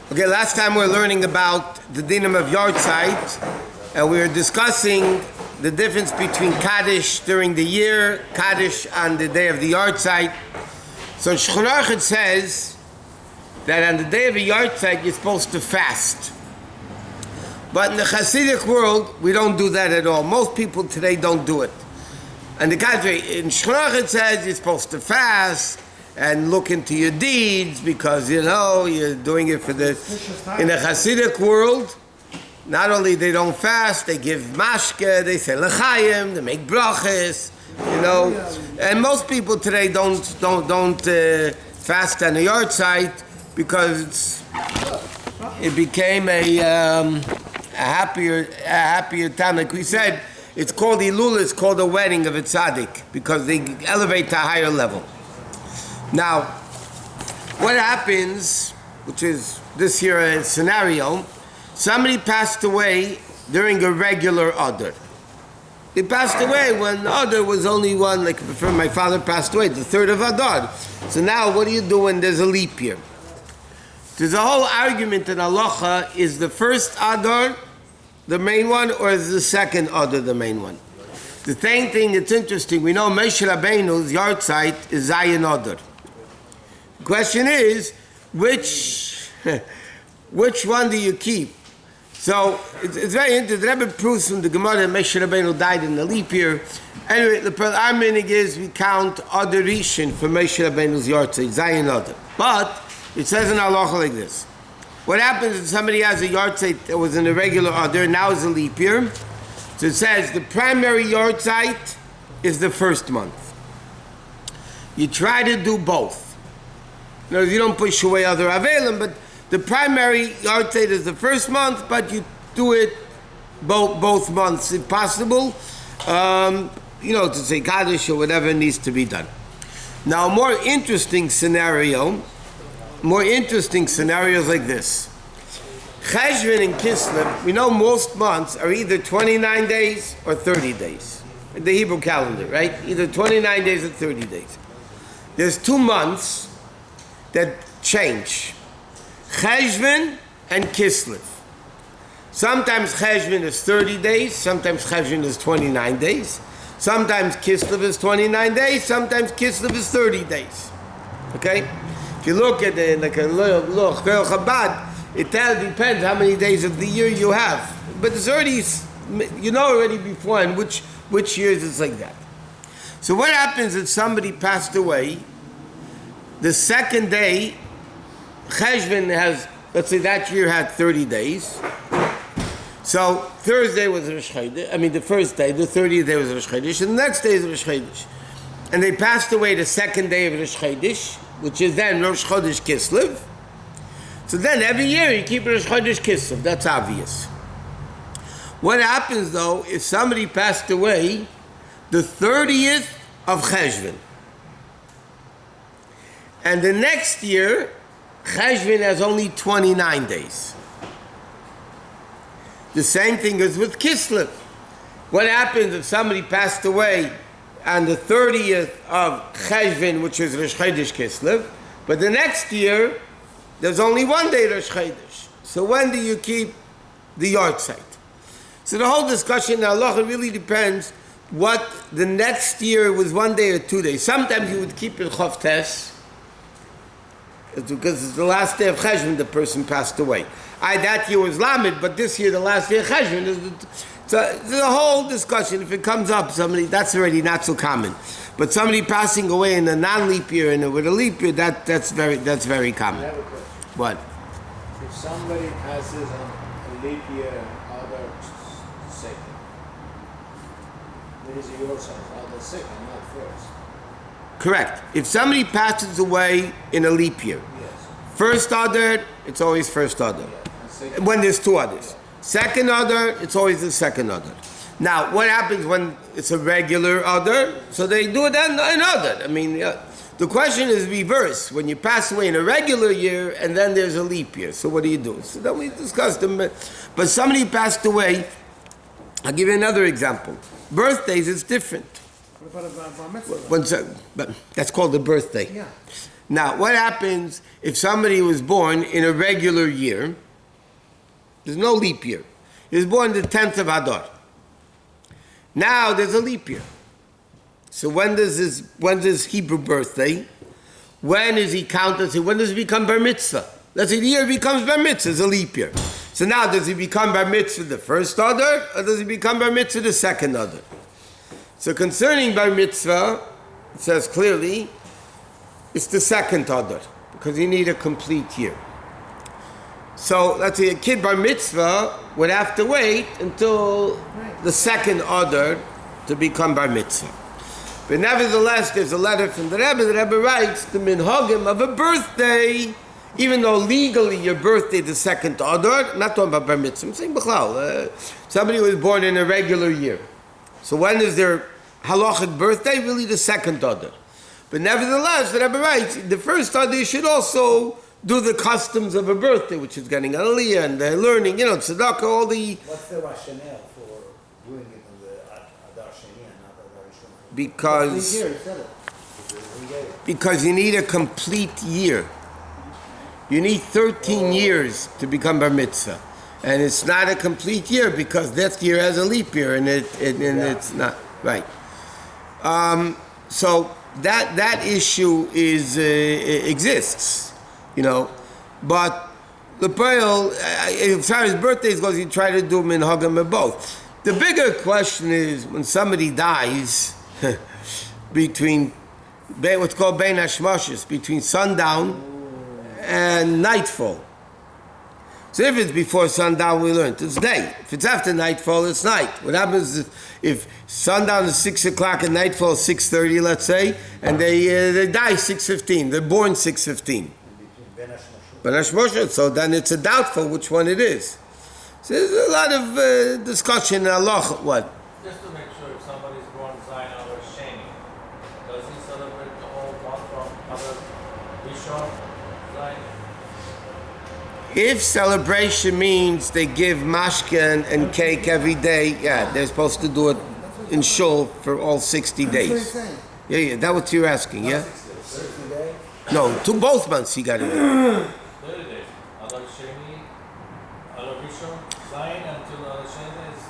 Okay, last time we were learning about the dinim of Yahrzeit, and we were discussing the difference between Kaddish during the year, Kaddish on the day of the Yahrzeit. So Shulchan says that on the day of the Yahrzeit you're supposed to fast. But in the Hasidic world, we don't do that at all. Most people today don't do it. On the contrary, in Shulchan says you're supposed to fast and look into your deeds because, you're doing it for the... In the Hasidic world, not only they don't fast, they give mashke, they say l'chaim, they make brachas, And most people today don't fast on the Yahrzeit because it became a happier time. Like we said, it's called Elul, it's called the wedding of a tzaddik because they elevate to a higher level. Now, what happens, which is this year a scenario, somebody passed away during a regular Adar. He passed away when Adar was only one, like my father passed away, the 3rd of Adar. So now what do you do when there's a leap year? There's a whole argument in halacha, is the first Adar the main one or is the second Adar the main one? The same thing, it's interesting, we know Moshe Rabbeinu's Yahrzeit is Zayin Adar. The question is, which one do you keep? So it's very interesting. The Rebbe proves from the Gemara that Moshe Rabbeinu died in the leap year. Anyway, our meaning is we count Adar Rishon for Moshe Rabbeinu's Yahrzeit, Zayin Adar. But it says in halacha like this: what happens if somebody has a Yahrzeit that was in a regular Adar, now is a leap year? So it says the primary Yahrzeit is the first month. You try to do both. You don't push away other Avelim, but the primary Yahrzeit is the first month, but you do it both months if possible, to say Kaddish or whatever needs to be done. Now, a more interesting scenario is like this. Cheshvan and Kislev, we know most months are either 29 days or 30 days. The Hebrew calendar, right? Either 29 days or 30 days. There's 2 months that change. Cheshvan and Kislev. Sometimes Cheshvan is 30 days, sometimes Cheshvan is 29 days, sometimes Kislev is 29 days, sometimes Kislev is 30 days. Okay? If you look at it like a little Chabad, it depends how many days of the year you have. But it's already, already before in which years it's like that. So what happens if somebody passed away, the second day, Cheshvan has, let's say that year had 30 days. So Thursday was Rosh Chodesh, the first day, the 30th day was Rosh Chodesh, and the next day is Rosh Chodesh. And they passed away the second day of Rosh Chodesh, which is then Rosh Chodesh Kislev. So then every year you keep Rosh Chodesh Kislev, that's obvious. What happens though if somebody passed away the 30th of Cheshvan? And the next year, Cheshvan has only 29 days. The same thing is with Kislev. What happens if somebody passed away on the 30th of Cheshvan, which is Rosh Chodesh Kislev, but the next year, there's only 1 day Rosh Chodesh. So when do you keep the Yahrzeit? So the whole discussion in halacha really depends what the next year was 1 day or 2 days. Sometimes you would keep it Chof Tes, because it's the last day of Cheshvan the person passed away. That year was Lamed, but this year the last day of Cheshvan. So there's a whole discussion. If it comes up, that's already not so common. But somebody passing away in a non-leap year and with a leap year, that's very common. What? If somebody passes on a leap year, other second, there is yours other second, not first. Correct. If somebody passes away in a leap year, yes. First Adar, it's always first Adar. Yeah. When there's 2 Adars. Second Adar, it's always the second Adar. Now, what happens when it's a regular Adar? So they do it in Adar. The question is reverse. When you pass away in a regular year and then there's a leap year, so what do you do? So then we discussed them. But somebody passed away. I'll give you another example. Birthdays is different. What about a bar mitzvah? But that's called a birthday. Yeah. Now, what happens if somebody was born in a regular year? There's no leap year. He was born the 10th of Adar. Now there's a leap year. So when does his Hebrew birthday? When is he counted? So when does he become bar mitzvah? Let's say the year becomes bar mitzvah, it's a leap year. So now does he become bar mitzvah the first Adar, or does he become bar mitzvah the second Adar? So concerning bar mitzvah, it says clearly, it's the second Adar, because you need a complete year. So let's say a kid bar mitzvah would have to wait until the second Adar to become bar mitzvah. But nevertheless, there's a letter from the Rebbe. The Rebbe writes the minhagim of a birthday, even though legally your birthday the second Adar, not talking about bar mitzvah, I'm saying b'chlal, somebody was born in a regular year. So when is their halachic birthday? Really the second Adar. But nevertheless, the Rebbe writes, the first Adar should also do the customs of a birthday, which is getting aliyah and learning, tzedakah, all the... What's the rationale for doing it on the Adar Sheni and not Adar Rishon? Because you need a complete year. You need 13 years to become bar mitzvah. And it's not a complete year because that year has a leap year and it's not, right. So that issue exists, but the Pearl, as far as birthdays goes, you try to do minhagim of both. The bigger question is when somebody dies between what's called bein hashmashos, between sundown and nightfall. So if it's before sundown, we learned it's day. If it's after nightfall, it's night. What happens if sundown is 6 o'clock and nightfall is 6:30, let's say, and they die 6:15. They're born 6:15. So then it's a doubtful which one it is. So there's a lot of discussion in halacha. What? Just to make sure, if somebody's born Zion or Sheni, does he celebrate the whole month from other Rishon Zion? If celebration means they give mashke and cake every day, yeah, they're supposed to do it in shul for all 60 days. Yeah, that's what you're asking, yeah? 60 days? No, to both months you got to do. 30 days. Other Sheni, other Rishon Zion until other Sheni is...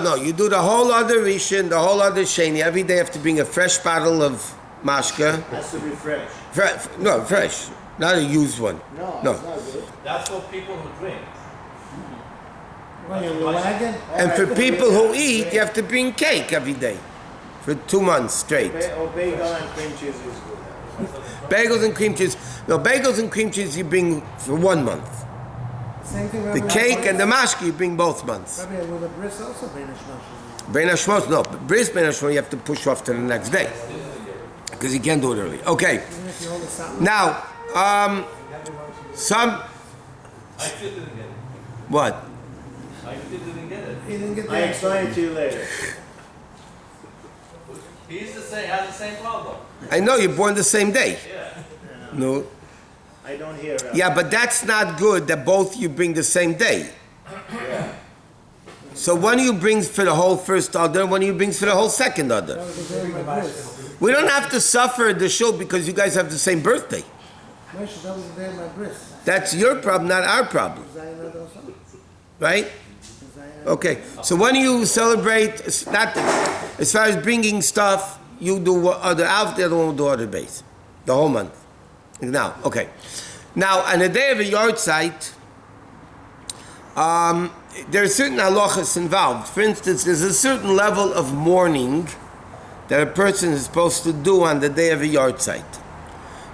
No. You do the whole other Rishon, the whole other Sheni. Every day you have to bring a fresh bottle of mashke. Has to be fresh. Fresh. Not a used one. No. No. It's not good. That's for people who drink. Wagon? And for people who eat, you have to bring cake every day for 2 months straight. Or bagel and cream cheese is good. Bagels and cream cheese. No, bagels and cream cheese you bring for 1 month. Same thing The cake and the mashke you bring both months. Rabbi, with the bris also bein hashmashos. Bein hashmos, no. Bris bein hashmos you have to push off to the next day. Because you can't do it early. Okay. Even if you hold a Sabbath. Now, some... I still didn't get it. What? I still didn't get it. He didn't get I the explain it to you later. He's has the same problem. I know you're born the same day. Yeah. No. I don't hear. Yeah, but that's not good that both you bring the same day. Yeah. So one of you brings for the whole first Adar, one of you brings for the whole second Adar. That was the day of my bris. We don't have to suffer the shul because you guys have the same birthday. Moshe, that was the day of my bris. That's your problem, not our problem. Zion had also. Right? Zion. Okay. So when you celebrate, not as far as bringing stuff, you do other out, the other one will do other base. The whole month. Now, okay. Now, on the day of a Yahrzeit, there are certain halachos involved. For instance, there's a certain level of mourning that a person is supposed to do on the day of a Yahrzeit.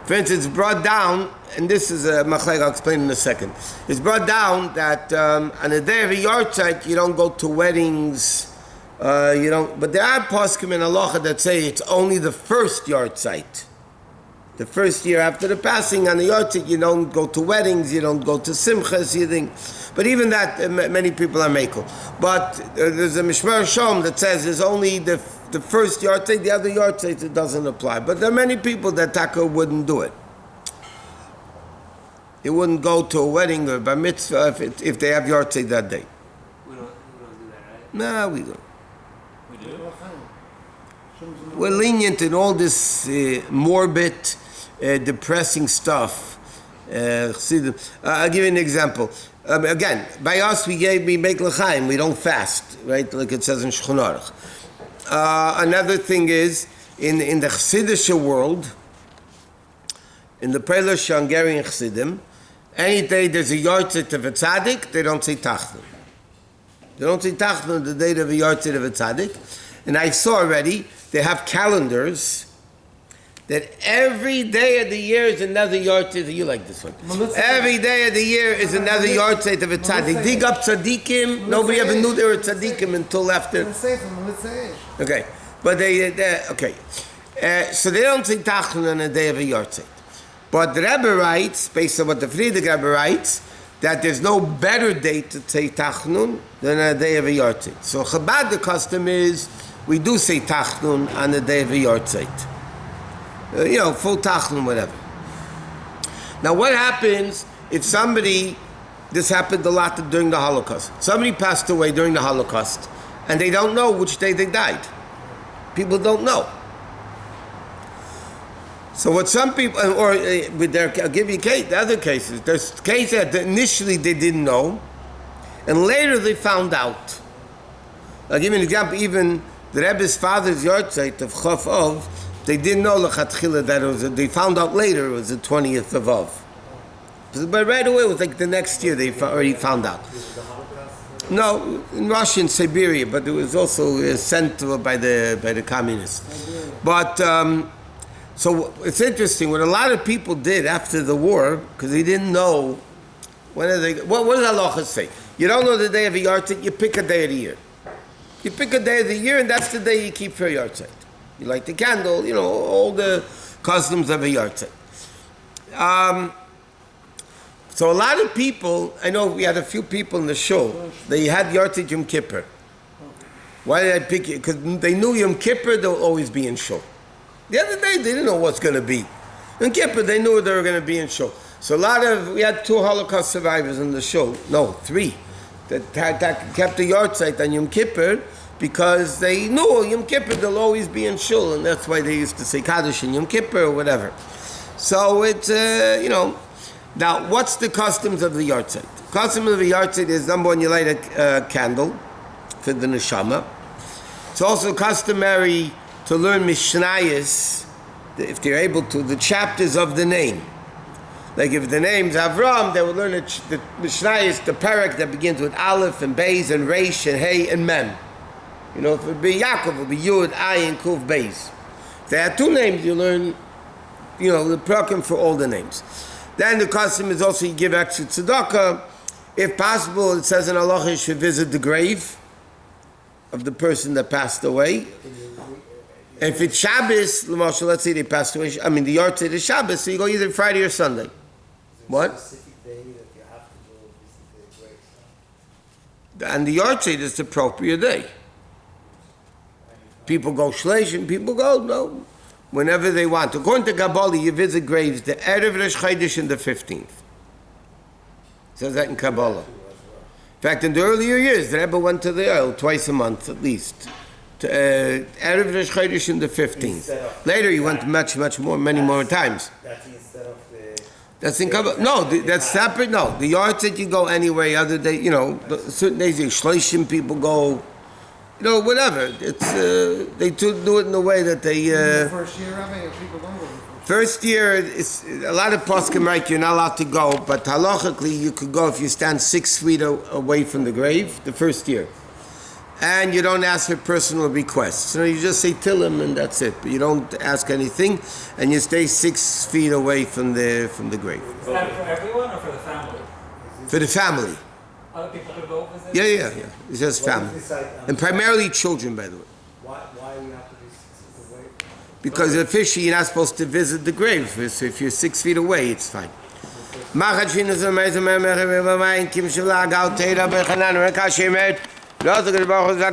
For instance, it's brought down, and this is a machlek, I'll explain in a second. It's brought down that on the day of a Yahrzeit, you don't go to weddings, but there are poskim in halacha that say it's only the first Yahrzeit. The first year after the passing on the Yahrzeit, you don't go to weddings, you don't go to simchas, but even that, many people are mekel. But there's a Mishmar Shom that says there's only the first Yahrzeit, the other Yahrzeit it doesn't apply. But there are many people that taka wouldn't do it. They wouldn't go to a wedding or bar mitzvah if they have Yahrzeit that day. We don't do that, right? No, we don't. We do? We're lenient in all this morbid depressing stuff. I'll give you an example. Again, by us we make l'chaim. We don't fast, right? Like it says in Shulchan Aruch. Another thing is in the Chassidish world, in the Polish Hungarian Chassidim, any day there's a Yahrzeit of a tzaddik, they don't say tachnun. They don't say tachnun the day of a Yahrzeit of a tzaddik. And I saw already they have calendars that every day of the year is another Yahrzeit. You like this one? Every day of the year is another Yahrzeit of a tzaddik. Dig up tzaddikim. Nobody ever knew they were tzaddikim until after. Okay, but okay. So they don't say tachnun on the day of a Yahrzeit. But the Rebbe writes, based on what the Friedrich Rebbe writes, that there's no better day to say tachnun than a day of a Yahrzeit. So Chabad, the custom is we do say tachnun on the day of a Yahrzeit. Full tachnun, whatever. Now, what happens if somebody, this happened a lot during the Holocaust, somebody passed away during the Holocaust, and they don't know which day they died. People don't know. So what some people, or with their, I'll give you the other cases. There's cases that initially they didn't know, and later they found out. I'll give you an example. Even the Rebbe's father's Yahrzeit of Chof Av, they didn't know lechatchila that it was. They found out later it was the 20th of Av. But right away it was like the next year they already found out. No, in Russia and Siberia, but it was also sent by the communists. But so it's interesting what a lot of people did after the war because they didn't know when are they. What does halachos say? You don't know the day of a Yahrzeit, you pick a day of the year. You pick a day of the year, and that's the day you keep for a Yahrzeit. You light the candle, all the customs of a Yahrzeit. So a lot of people, I know we had a few people in the show, they had Yahrzeit Yom Kippur. Why did I pick it? Because they knew Yom Kippur, they'll always be in show. The other day, they didn't know what's going to be. Yom Kippur, they knew they were going to be in show. So we had 2 Holocaust survivors in the show, no, 3, that kept the Yahrzeit on Yom Kippur because they knew Yom Kippur, they'll always be in shul, and that's why they used to say Kaddish in Yom Kippur or whatever. So it's, Now, what's the customs of the Yahrzeit? The custom of the Yahrzeit is, number one, you light a candle for the neshama. It's also customary to learn Mishnayos, if they're able to, the chapters of the name. Like if the name's Avram, they will learn the Mishnayos, the parak that begins with Aleph and Beis and Reish and Hey and Mem. If it would be Yaakov, it would be Yud, Ayin, Kuv, Beis. If they have 2 names, you learn, the parakim for all the names. Then the custom is also you give extra tzedakah. If possible, it says in halacha you should visit the grave of the person that passed away. And if it's Shabbos, let's say they passed away, the Yahrzeit is Shabbos, so you go either Friday or Sunday. What? Specific day that you have to go visit the grave. And the Yahrzeit is the appropriate day. People go shleishim, people go, no, whenever they want. According to Kabbalah, you visit graves the Erev Rosh Chodesh and the 15th. It says that in Kabbalah. In fact, in the earlier years, the Rebbe went to the oil twice a month at least. Erev Rosh Chodesh and the 15th. Later, he went many more times. That's instead of the... That's in Kabbalah. No, that's separate. No, the Yahrzeit you go anyway. Other day, certain days, shleishim people go. Whatever. It's they do it in a way that they. The first year, people don't go. First year, it's a lot of poskim right. You're not allowed to go, but halachically you could go if you stand 6 feet away from the grave. The first year, and you don't ask for personal requests. You just say Tillim and that's it. But you don't ask anything, and you stay 6 feet away from the grave. Is that for everyone or for the family? For the family. Other people could go visit? Yeah. It's just family. And primarily children, by the way. Why you have to be 6 feet away? Because officially you're not supposed to visit the grave. So if you're 6 feet away, it's fine.